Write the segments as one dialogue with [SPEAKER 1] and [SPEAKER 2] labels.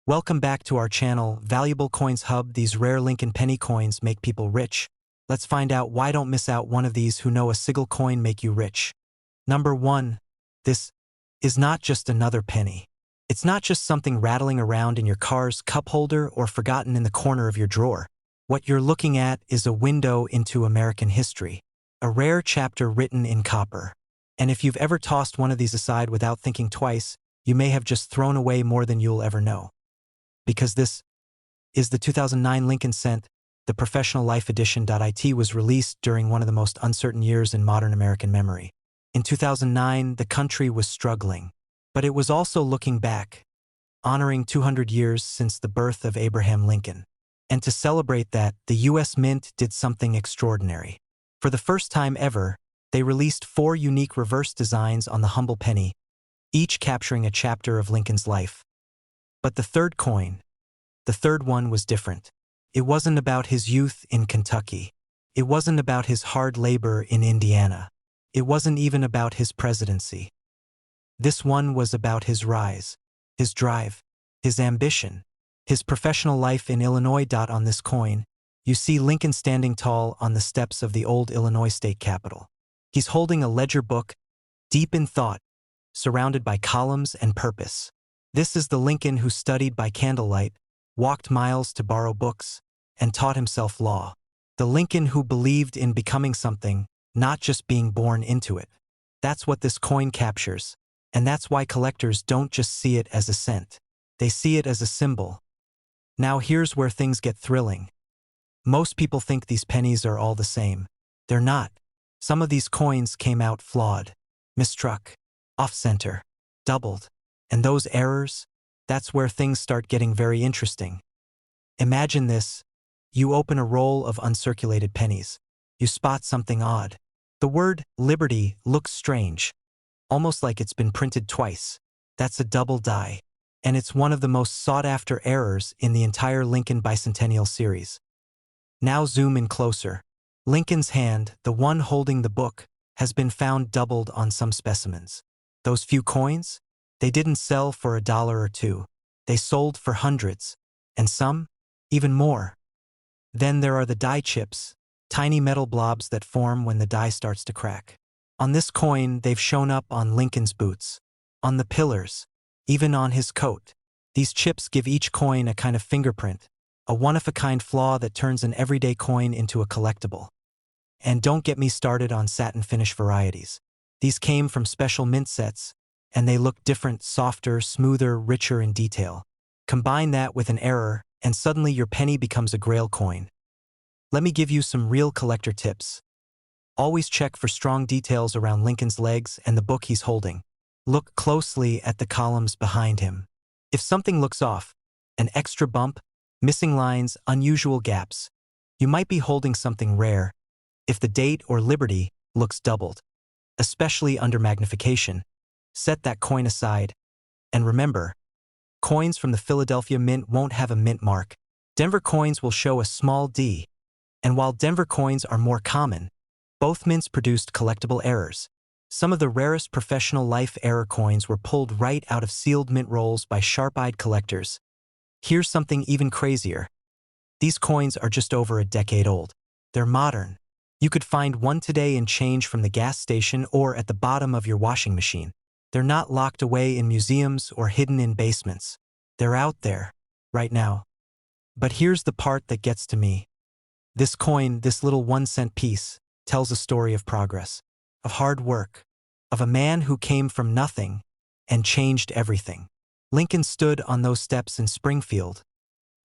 [SPEAKER 1] Welcome back to our channel, Valuable Coins Hub. These rare Lincoln penny coins make people rich. Let's find out why. Don't miss out one of these who know a single coin make you rich. Number 1. This is not just another penny. It's not just something rattling around in your car's cup holder or forgotten in the corner of your drawer. What you're looking at is a window into American history, a rare chapter written in copper. And if you've ever tossed one of these aside without thinking twice, you may have just thrown away more than you'll ever know. Because this is the 2009 Lincoln Cent, the Professional Life Edition. It was released during one of the most uncertain years in modern American memory. In 2009, the country was struggling, but it was also looking back, honoring 200 years since the birth of Abraham Lincoln. And to celebrate that, the U.S. Mint did something extraordinary. For the first time ever, they released 4 unique reverse designs on the humble penny, each capturing a chapter of Lincoln's life. But the third one was different. It wasn't about his youth in Kentucky. It wasn't about his hard labor in Indiana. It wasn't even about his presidency. This one was about his rise, his drive, his ambition, his professional life in Illinois. On this coin, you see Lincoln standing tall on the steps of the old Illinois state capitol. He's holding a ledger book, deep in thought, surrounded by columns and purpose. This is the Lincoln who studied by candlelight, walked miles to borrow books, and taught himself law. The Lincoln who believed in becoming something, not just being born into it. That's what this coin captures, and that's why collectors don't just see it as a cent. They see it as a symbol. Now here's where things get thrilling. Most people think these pennies are all the same. They're not. Some of these coins came out flawed, mistruck, off-center, doubled. And those errors, that's where things start getting very interesting. Imagine this. You open a roll of uncirculated pennies. You spot something odd. The word liberty looks strange, almost like it's been printed twice. That's a double die. And it's one of the most sought-after errors in the entire Lincoln Bicentennial series. Now zoom in closer. Lincoln's hand, the one holding the book, has been found doubled on some specimens. Those few coins? They didn't sell for $1 or $2. They sold for hundreds, and some, even more. Then there are the die chips, tiny metal blobs that form when the die starts to crack. On this coin, they've shown up on Lincoln's boots, on the pillars, even on his coat. These chips give each coin a kind of fingerprint, a one-of-a-kind flaw that turns an everyday coin into a collectible. And don't get me started on satin finish varieties. These came from special mint sets, and they look different, softer, smoother, richer in detail. Combine that with an error, and suddenly your penny becomes a grail coin. Let me give you some real collector tips. Always check for strong details around Lincoln's legs and the book he's holding. Look closely at the columns behind him. If something looks off, an extra bump, missing lines, unusual gaps, you might be holding something rare. If the date or liberty looks doubled, especially under magnification, set that coin aside. And remember, coins from the Philadelphia Mint won't have a mint mark. Denver coins will show a small D. And while Denver coins are more common, both mints produced collectible errors. Some of the rarest professional life error coins were pulled right out of sealed mint rolls by sharp-eyed collectors. Here's something even crazier. These coins are just over a decade old. They're modern. You could find one today in change from the gas station or at the bottom of your washing machine. They're not locked away in museums or hidden in basements. They're out there, right now. But here's the part that gets to me. This coin, this little 1-cent piece, tells a story of progress, of hard work, of a man who came from nothing and changed everything. Lincoln stood on those steps in Springfield,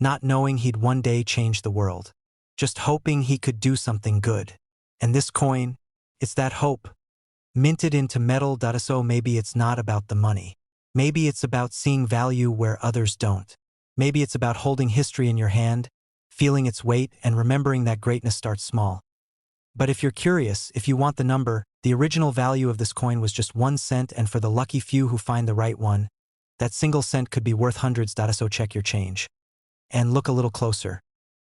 [SPEAKER 1] not knowing he'd one day change the world, just hoping he could do something good. And this coin, it's that hope. Minted into metal. So maybe it's not about the money. Maybe it's about seeing value where others don't. Maybe it's about holding history in your hand, feeling its weight, and remembering that greatness starts small. But if you're curious, if you want the number, the original value of this coin was just 1 cent, and for the lucky few who find the right one, that single cent could be worth hundreds. So check your change. And look a little closer.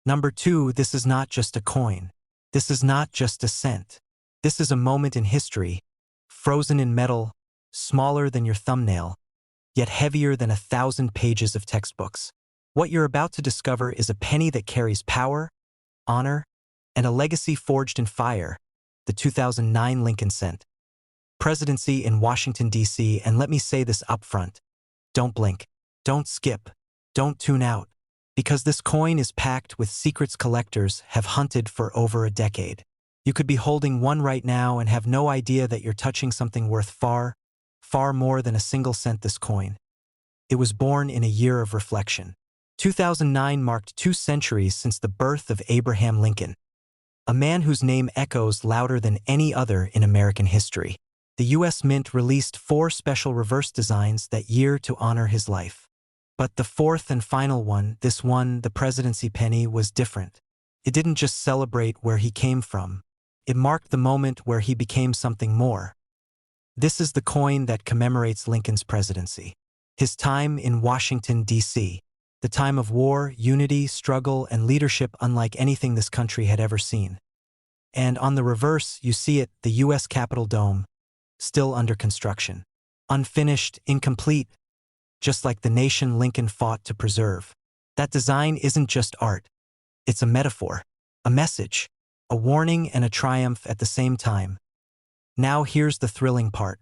[SPEAKER 1] Number 2, this is not just a coin. This is not just a cent. This is a moment in history, frozen in metal, smaller than your thumbnail. yet heavier than 1,000 pages of textbooks. What you're about to discover is a penny that carries power, honor, and a legacy forged in fire, the 2009 Lincoln Cent. Presidency in Washington, D.C., and let me say this upfront. Don't blink. Don't skip. Don't tune out. Because this coin is packed with secrets collectors have hunted for over a decade. You could be holding one right now and have no idea that you're touching something worth far, far more than a single cent. This coin. It was born in a year of reflection. 2009 marked 2 centuries since the birth of Abraham Lincoln, a man whose name echoes louder than any other in American history. The U.S. Mint released 4 special reverse designs that year to honor his life. But the 4th and final one, this one, the Presidency penny, was different. It didn't just celebrate where he came from. It marked the moment where he became something more. This is the coin that commemorates Lincoln's presidency. His time in Washington, D.C. The time of war, unity, struggle, and leadership unlike anything this country had ever seen. And on the reverse, you see it, the U.S. Capitol dome, still under construction. Unfinished, incomplete, just like the nation Lincoln fought to preserve. That design isn't just art. It's a metaphor, a message, a warning and a triumph at the same time. Now here's the thrilling part.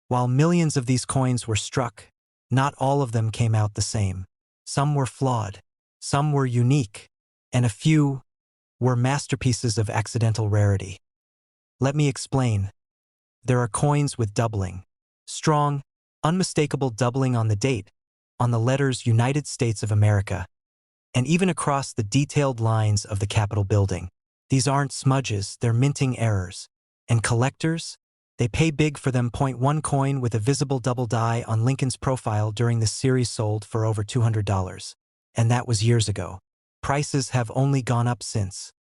[SPEAKER 1] While millions of these coins were struck, not all of them came out the same. Some were flawed, some were unique, and a few were masterpieces of accidental rarity. Let me explain. There are coins with doubling. Strong, unmistakable doubling on the date, on the letters United States of America, and even across the detailed lines of the Capitol building. These aren't smudges, they're minting errors. And collectors? They pay big for them. .1 coin with a visible double die on Lincoln's profile during this series sold for over $200. And that was years ago. Prices have only gone up since.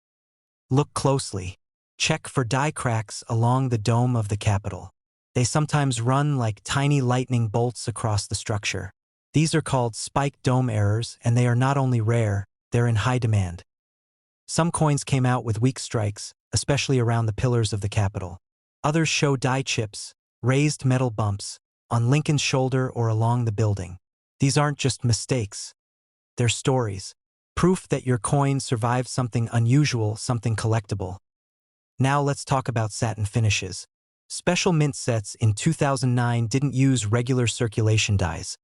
[SPEAKER 1] Look closely. Check for die cracks along the dome of the Capitol. They sometimes run like tiny lightning bolts across the structure. These are called spiked dome errors, and they are not only rare, they're in high demand. Some coins came out with weak strikes, especially around the pillars of the Capitol. Others show die chips, raised metal bumps, on Lincoln's shoulder or along the building. These aren't just mistakes. They're stories. Proof that your coin survived something unusual, something collectible. Now let's talk about satin finishes. Special mint sets in 2009 didn't use regular circulation dies.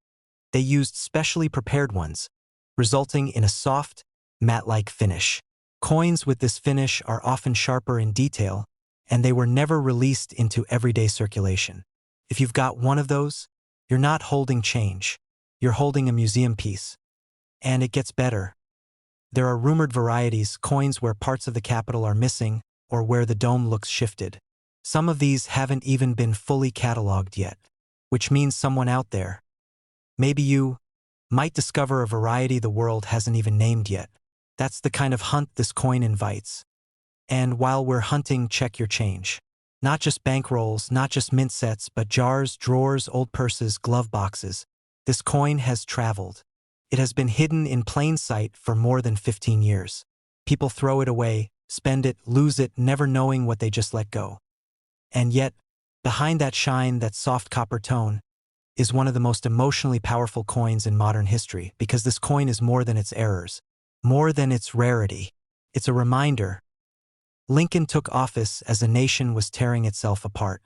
[SPEAKER 1] They used specially prepared ones, resulting in a soft, matte-like finish. Coins with this finish are often sharper in detail, and they were never released into everyday circulation. If you've got one of those, you're not holding change. You're holding a museum piece. And it gets better. There are rumored varieties, coins where parts of the Capitol are missing or where the dome looks shifted. Some of these haven't even been fully cataloged yet, which means someone out there, maybe you, might discover a variety the world hasn't even named yet. That's the kind of hunt this coin invites. And while we're hunting, check your change. Not just bankrolls, not just mint sets, but jars, drawers, old purses, glove boxes. This coin has traveled. It has been hidden in plain sight for more than 15 years. People throw it away, spend it, lose it, never knowing what they just let go. And yet, behind that shine, that soft copper tone, is one of the most emotionally powerful coins in modern history, because this coin is more than its errors, more than its rarity. It's a reminder. Lincoln took office as a nation was tearing itself apart.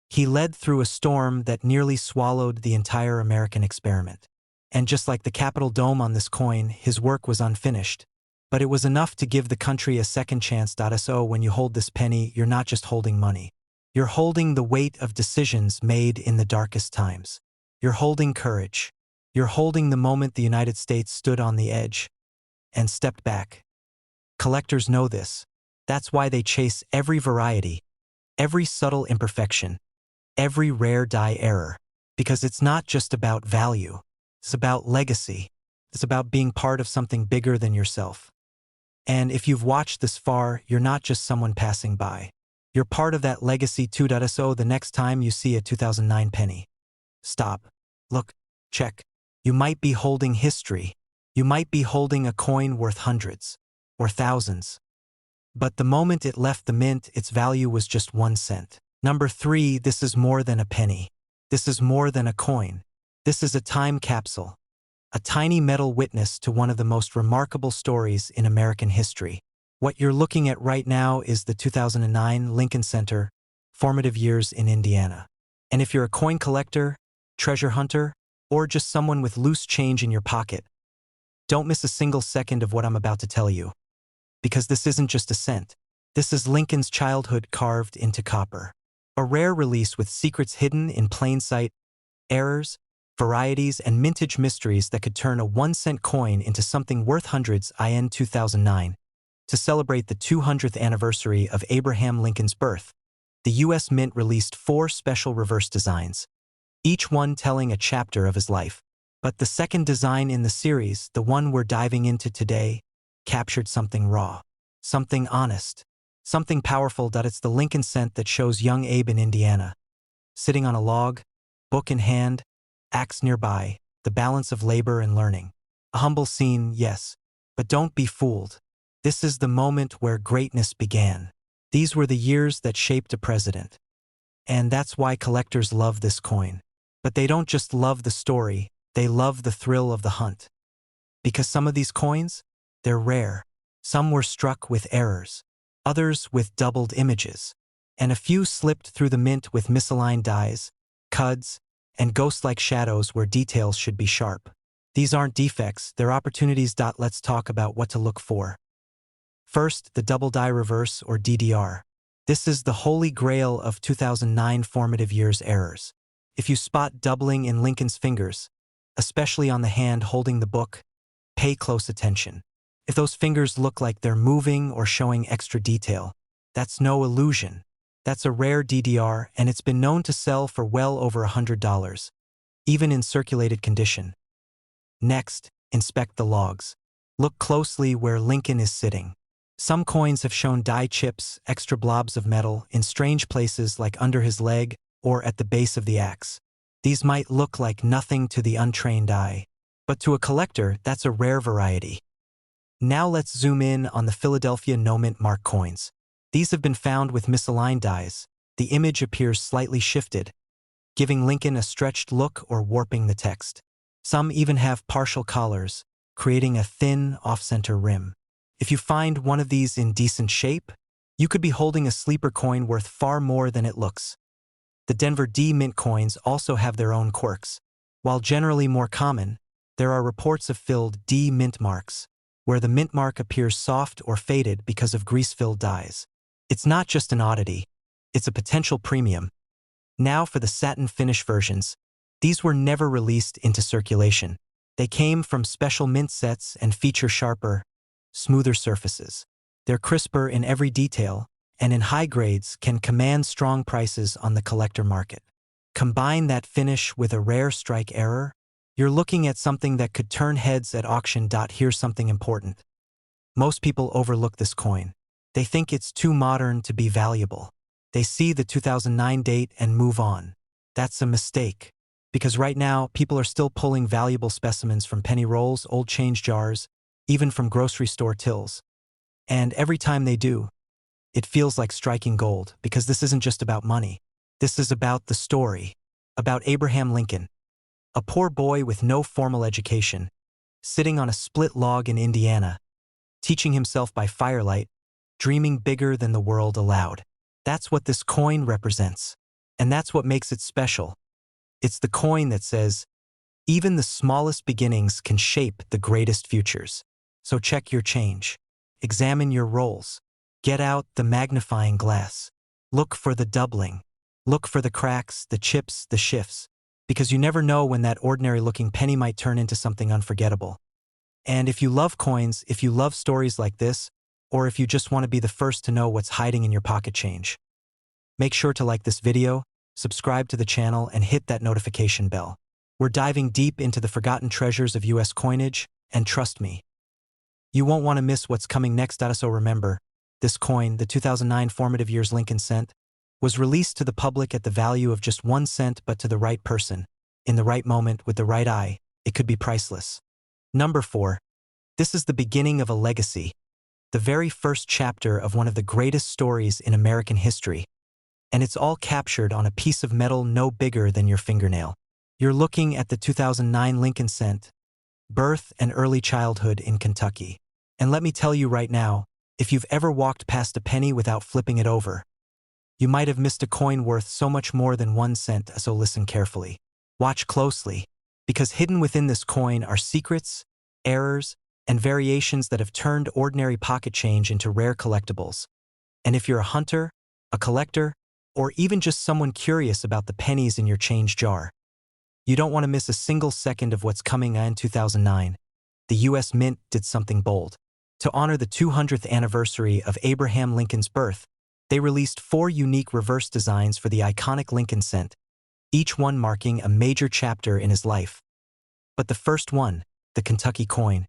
[SPEAKER 1] He led through a storm that nearly swallowed the entire American experiment. And just like the Capitol dome on this coin, his work was unfinished. But it was enough to give the country a second chance. So when you hold this penny, you're not just holding money. You're holding the weight of decisions made in the darkest times. You're holding courage. You're holding the moment the United States stood on the edge and stepped back. Collectors know this. That's why they chase every variety, every subtle imperfection, every rare die error. Because it's not just about value. It's about legacy. It's about being part of something bigger than yourself. And if you've watched this far, you're not just someone passing by. You're part of that legacy too. So the next time you see a 2009 penny, stop, look, check. You might be holding history. You might be holding a coin worth hundreds or thousands. But the moment it left the mint, its value was just 1 cent. Number 3, this is more than a penny. This is more than a coin. This is a time capsule, a tiny metal witness to one of the most remarkable stories in American history. What you're looking at right now is the 2009 Lincoln Center Formative Years in Indiana. And if you're a coin collector, treasure hunter, or just someone with loose change in your pocket, don't miss a single second of what I'm about to tell you. Because this isn't just a cent. This is Lincoln's childhood carved into copper. A rare release with secrets hidden in plain sight, errors, varieties, and mintage mysteries that could turn a 1-cent coin into something worth hundreds. In 2009, to celebrate the 200th anniversary of Abraham Lincoln's birth, the U.S. Mint released 4 special reverse designs, each one telling a chapter of his life. But the second design in the series, the one we're diving into today, captured something raw, something honest, something powerful. It's the Lincoln cent that shows young Abe in Indiana, sitting on a log, book in hand, axe nearby, the balance of labor and learning. A humble scene, yes, but don't be fooled. This is the moment where greatness began. These were the years that shaped a president. And that's why collectors love this coin. But they don't just love the story, they love the thrill of the hunt. Because some of these coins, they're rare. Some were struck with errors, others with doubled images, and a few slipped through the mint with misaligned dies, cuds, and ghost-like shadows where details should be sharp. These aren't defects, they're opportunities. Let's talk about what to look for. First, the double die reverse, or DDR. This is the holy grail of 2009 formative years errors. If you spot doubling in Lincoln's fingers, especially on the hand holding the book, pay close attention. If those fingers look like they're moving or showing extra detail, that's no illusion. That's a rare DDR, and it's been known to sell for well over $100, even in circulated condition. Next, inspect the logs. Look closely where Lincoln is sitting. Some coins have shown die chips, extra blobs of metal, in strange places like under his leg or at the base of the axe. These might look like nothing to the untrained eye, but to a collector, that's a rare variety. Now let's zoom in on the Philadelphia no-mint mark coins. These have been found with misaligned dies. The image appears slightly shifted, giving Lincoln a stretched look or warping the text. Some even have partial collars, creating a thin, off-center rim. If you find one of these in decent shape, you could be holding a sleeper coin worth far more than it looks. The Denver D mint coins also have their own quirks. While generally more common, there are reports of filled D mint marks, where the mint mark appears soft or faded because of grease-filled dies. It's not just an oddity, it's a potential premium. Now for the satin finish versions. These were never released into circulation. They came from special mint sets and feature sharper, smoother surfaces. They're crisper in every detail, and in high grades can command strong prices on the collector market. Combine that finish with a rare strike error, you're looking at something that could turn heads at auction. Here's something important. Most people overlook this coin. They think it's too modern to be valuable. They see the 2009 date and move on. That's a mistake. Because right now, people are still pulling valuable specimens from penny rolls, old change jars, even from grocery store tills. And every time they do, it feels like striking gold, because this isn't just about money. This is about the story, about Abraham Lincoln, a poor boy with no formal education, sitting on a split log in Indiana, teaching himself by firelight, dreaming bigger than the world allowed. That's what this coin represents. And that's what makes it special. It's the coin that says, even the smallest beginnings can shape the greatest futures. So check your change. Examine your rolls. Get out the magnifying glass. Look for the doubling. Look for the cracks, the chips, the shifts. Because you never know when that ordinary-looking penny might turn into something unforgettable. And if you love coins, if you love stories like this, or if you just want to be the first to know what's hiding in your pocket change, make sure to like this video, subscribe to the channel, and hit that notification bell. We're diving deep into the forgotten treasures of US coinage, and trust me, you won't want to miss what's coming next. So remember, this coin, the 2009 Formative Years Lincoln cent, was released to the public at the value of just 1 cent, but to the right person, in the right moment, with the right eye, it could be priceless. Number 4. This is the beginning of a legacy. The very first chapter of one of the greatest stories in American history. And it's all captured on a piece of metal no bigger than your fingernail. You're looking at the 2009 Lincoln Cent, birth and early childhood in Kentucky. And let me tell you right now, if you've ever walked past a penny without flipping it over, you might have missed a coin worth so much more than 1 cent, so listen carefully. Watch closely, because hidden within this coin are secrets, errors, and variations that have turned ordinary pocket change into rare collectibles. And if you're a hunter, a collector, or even just someone curious about the pennies in your change jar, you don't want to miss a single second of what's coming. In 2009, the U.S. Mint did something bold. To honor the 200th anniversary of Abraham Lincoln's birth, they released 4 unique reverse designs for the iconic Lincoln Cent, each one marking a major chapter in his life. But the first one, the Kentucky coin,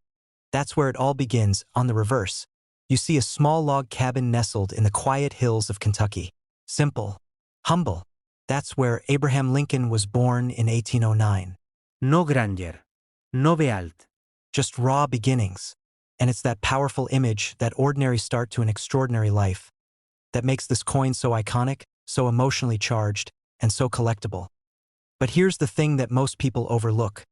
[SPEAKER 1] that's where it all begins. On the reverse, you see a small log cabin nestled in the quiet hills of Kentucky. Simple, humble. That's where Abraham Lincoln was born in 1809.
[SPEAKER 2] No grandeur, no alt.
[SPEAKER 1] Just raw beginnings. And it's that powerful image, that ordinary start to an extraordinary life, that makes this coin so iconic, so emotionally charged, and so collectible. But here's the thing that most people overlook.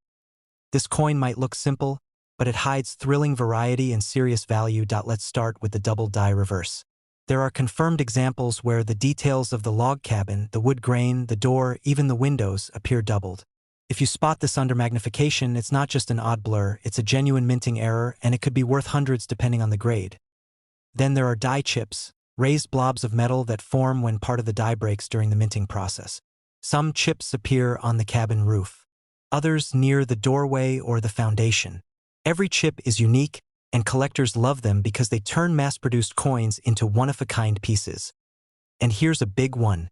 [SPEAKER 1] This coin might look simple, but it hides thrilling variety and serious value. Let's start with the double die reverse. There are confirmed examples where the details of the log cabin, the wood grain, the door, even the windows appear doubled. If you spot this under magnification, it's not just an odd blur, it's a genuine minting error, and it could be worth hundreds depending on the grade. Then there are die chips, raised blobs of metal that form when part of the die breaks during the minting process. Some chips appear on the cabin roof, others near the doorway or the foundation. Every chip is unique, and collectors love them because they turn mass-produced coins into one-of-a-kind pieces. And here's a big one: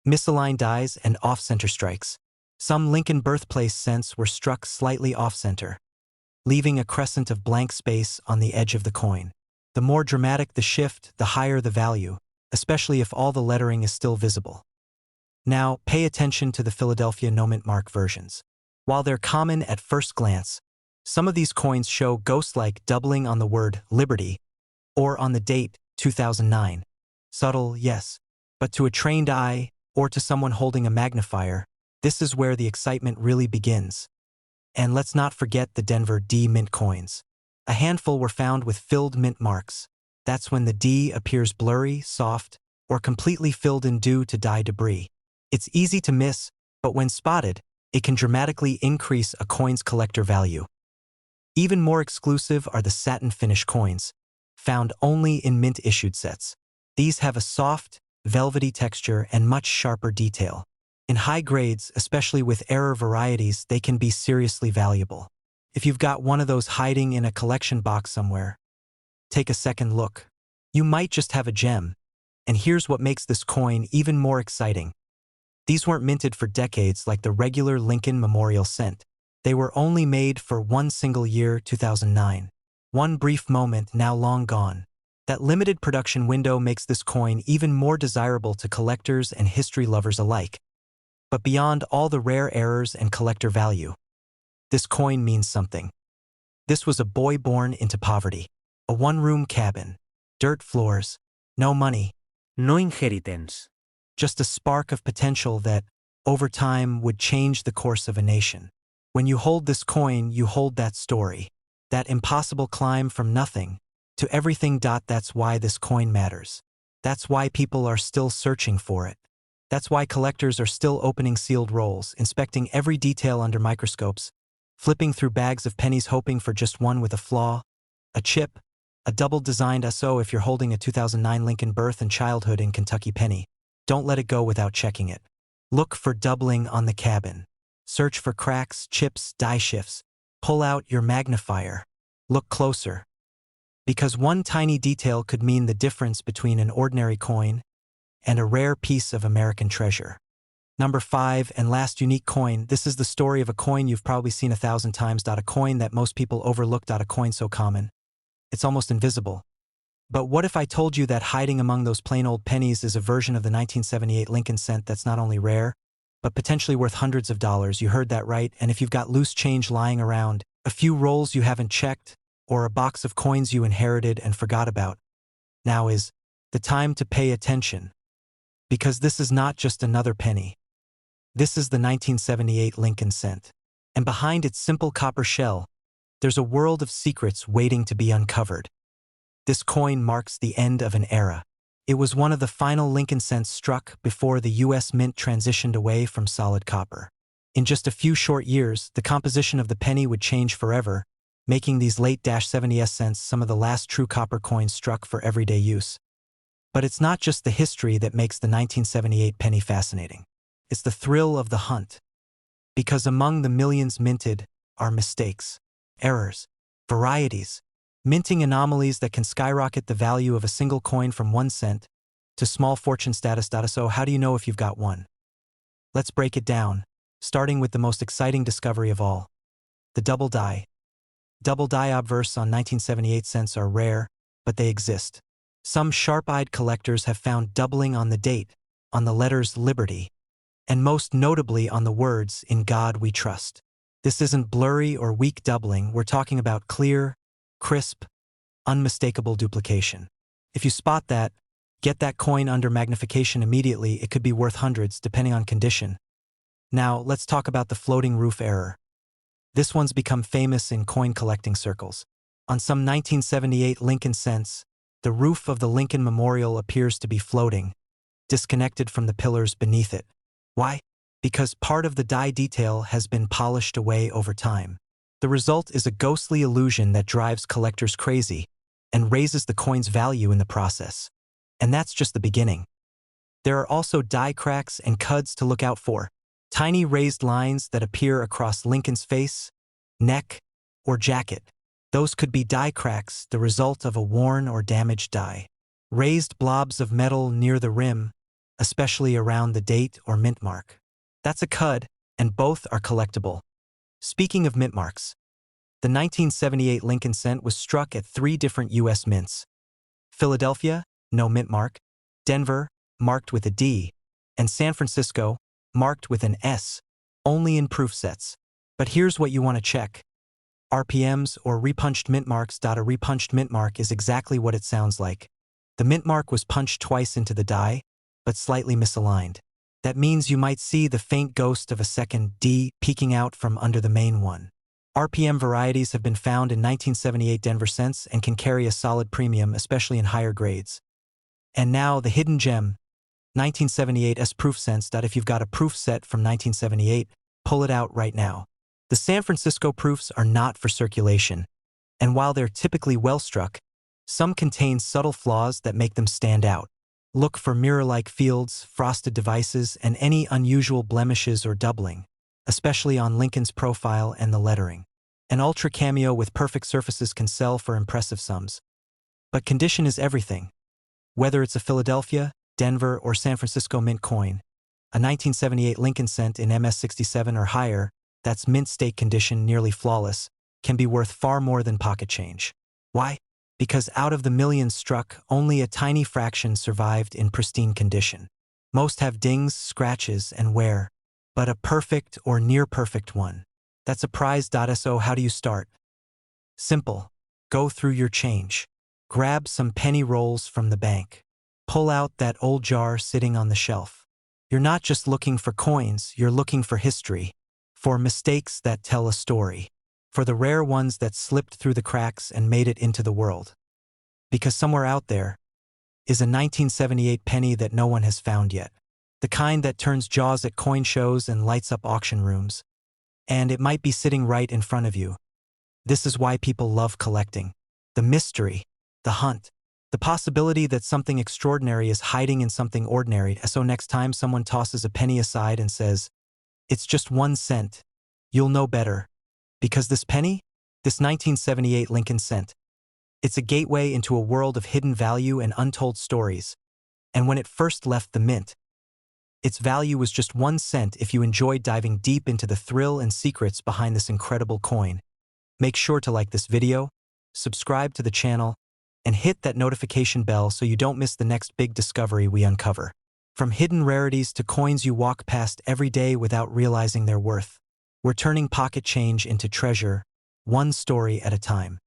[SPEAKER 1] misaligned dies and off-center strikes. Some Lincoln birthplace cents were struck slightly off-center, leaving a crescent of blank space on the edge of the coin. The more dramatic the shift, the higher the value, especially if all the lettering is still visible. Now, pay attention to the Philadelphia no-mint mark versions. While they're common at first glance, some of these coins show ghost-like doubling on the word Liberty or on the date 2009. Subtle, yes, but to a trained eye or to someone holding a magnifier, this is where the excitement really begins. And let's not forget the Denver D mint coins. A handful were found with filled mint marks. That's when the D appears blurry, soft, or completely filled in due to die debris. It's easy to miss, but when spotted, it can dramatically increase a coin's collector value. Even more exclusive are the satin finish coins, found only in mint-issued sets. These have a soft, velvety texture and much sharper detail. In high grades, especially with error varieties, they can be seriously valuable. If you've got one of those hiding in a collection box somewhere, take a second look. You might just have a gem. And here's what makes this coin even more exciting. These weren't minted for decades like the regular Lincoln Memorial Cent. They were only made for one single year, 2009. One brief moment, now long gone. That limited production window makes this coin even more desirable to collectors and history lovers alike. But beyond all the rare errors and collector value, this coin means something. This was a boy born into poverty. A one-room cabin, dirt floors, no money,
[SPEAKER 2] No inheritance.
[SPEAKER 1] just a spark of potential that, over time, would change the course of a nation. When you hold this coin, you hold that story, that impossible climb from nothing to everything. That's why this coin matters. That's why people are still searching for it. That's why collectors are still opening sealed rolls, inspecting every detail under microscopes, flipping through bags of pennies hoping for just one with a flaw, a chip, a double-designed SO. If you're holding a 2009 Lincoln birth and childhood in Kentucky penny, don't let it go without checking it. Look for doubling on the cabin. Search for cracks, chips, die shifts. Pull out your magnifier. Look closer. Because one tiny detail could mean the difference between an ordinary coin and a rare piece of American treasure. Number 5 and last unique coin. This is the story of a coin you've probably seen 1,000 times. A coin that most people overlook. A coin so common, it's almost invisible. But what if I told you that hiding among those plain old pennies is a version of the 1978 Lincoln Cent that's not only rare, but potentially worth hundreds of dollars? You heard that right. And if you've got loose change lying around, a few rolls you haven't checked, or a box of coins you inherited and forgot about, now is the time to pay attention. Because this is not just another penny. This is the 1978 Lincoln cent. And behind its simple copper shell, there's a world of secrets waiting to be uncovered. This coin marks the end of an era. It was one of the final Lincoln cents struck before the U.S. Mint transitioned away from solid copper. In just a few short years, the composition of the penny would change forever, making these late-70s cents some of the last true copper coins struck for everyday use. But it's not just the history that makes the 1978 penny fascinating. It's the thrill of the hunt. Because among the millions minted are mistakes, errors, varieties, minting anomalies that can skyrocket the value of a single coin from 1 cent to small fortune status. So how do you know if you've got one? Let's break it down, starting with the most exciting discovery of all, the double die. Double die obverse on 1978 cents are rare, but they exist. Some sharp-eyed collectors have found doubling on the date, on the letters Liberty, and most notably on the words "In God We Trust." This isn't blurry or weak doubling, we're talking about clear, crisp, unmistakable duplication. If you spot that, get that coin under magnification immediately. It could be worth hundreds, depending on condition. Now, let's talk about the floating roof error. This one's become famous in coin collecting circles. On some 1978 Lincoln cents, the roof of the Lincoln Memorial appears to be floating, disconnected from the pillars beneath it. Why? Because part of the die detail has been polished away over time. The result is a ghostly illusion that drives collectors crazy and raises the coin's value in the process. And that's just the beginning. There are also die cracks and cuds to look out for. Tiny raised lines that appear across Lincoln's face, neck, or jacket. Those could be die cracks, the result of a worn or damaged die. Raised blobs of metal near the rim, especially around the date or mint mark. That's a cud, and both are collectible. Speaking of mint marks, the 1978 Lincoln cent was struck at 3 different U.S. mints. Philadelphia, no mint mark. Denver, marked with a D. And San Francisco, marked with an S, only in proof sets. But here's what you want to check. RPMs or repunched mint marks. A repunched mint mark is exactly what it sounds like. The mint mark was punched twice into the die, but slightly misaligned. That means you might see the faint ghost of a second D peeking out from under the main one. RPM varieties have been found in 1978 Denver cents and can carry a solid premium, especially in higher grades. And now the hidden gem, 1978 S proof cents. If you've got a proof set from 1978, pull it out right now. The San Francisco proofs are not for circulation, and while they're typically well struck, some contain subtle flaws that make them stand out. Look for mirror-like fields, frosted devices, and any unusual blemishes or doubling, especially on Lincoln's profile and the lettering. An ultra cameo with perfect surfaces can sell for impressive sums. But condition is everything. Whether it's a Philadelphia, Denver, or San Francisco mint coin, a 1978 Lincoln cent in MS67 or higher, that's mint state condition, nearly flawless, can be worth far more than pocket change. Why? Because out of the millions struck, only a tiny fraction survived in pristine condition. Most have dings, scratches, and wear, but a perfect or near-perfect one. That's a prize. So how do you start? Simple. Go through your change. Grab some penny rolls from the bank. Pull out that old jar sitting on the shelf. You're not just looking for coins, you're looking for history, for mistakes that tell a story, for the rare ones that slipped through the cracks and made it into the world. Because somewhere out there is a 1978 penny that no one has found yet. The kind that turns jaws at coin shows and lights up auction rooms. And it might be sitting right in front of you. This is why people love collecting. The mystery, the hunt, the possibility that something extraordinary is hiding in something ordinary. So next time someone tosses a penny aside and says, "It's just 1 cent," you'll know better. Because this penny, this 1978 Lincoln cent, it's a gateway into a world of hidden value and untold stories. And when it first left the mint, its value was just 1 cent. If you enjoyed diving deep into the thrill and secrets behind this incredible coin, make sure to like this video, subscribe to the channel, and hit that notification bell so you don't miss the next big discovery we uncover. From hidden rarities to coins you walk past every day without realizing their worth, we're turning pocket change into treasure, one story at a time.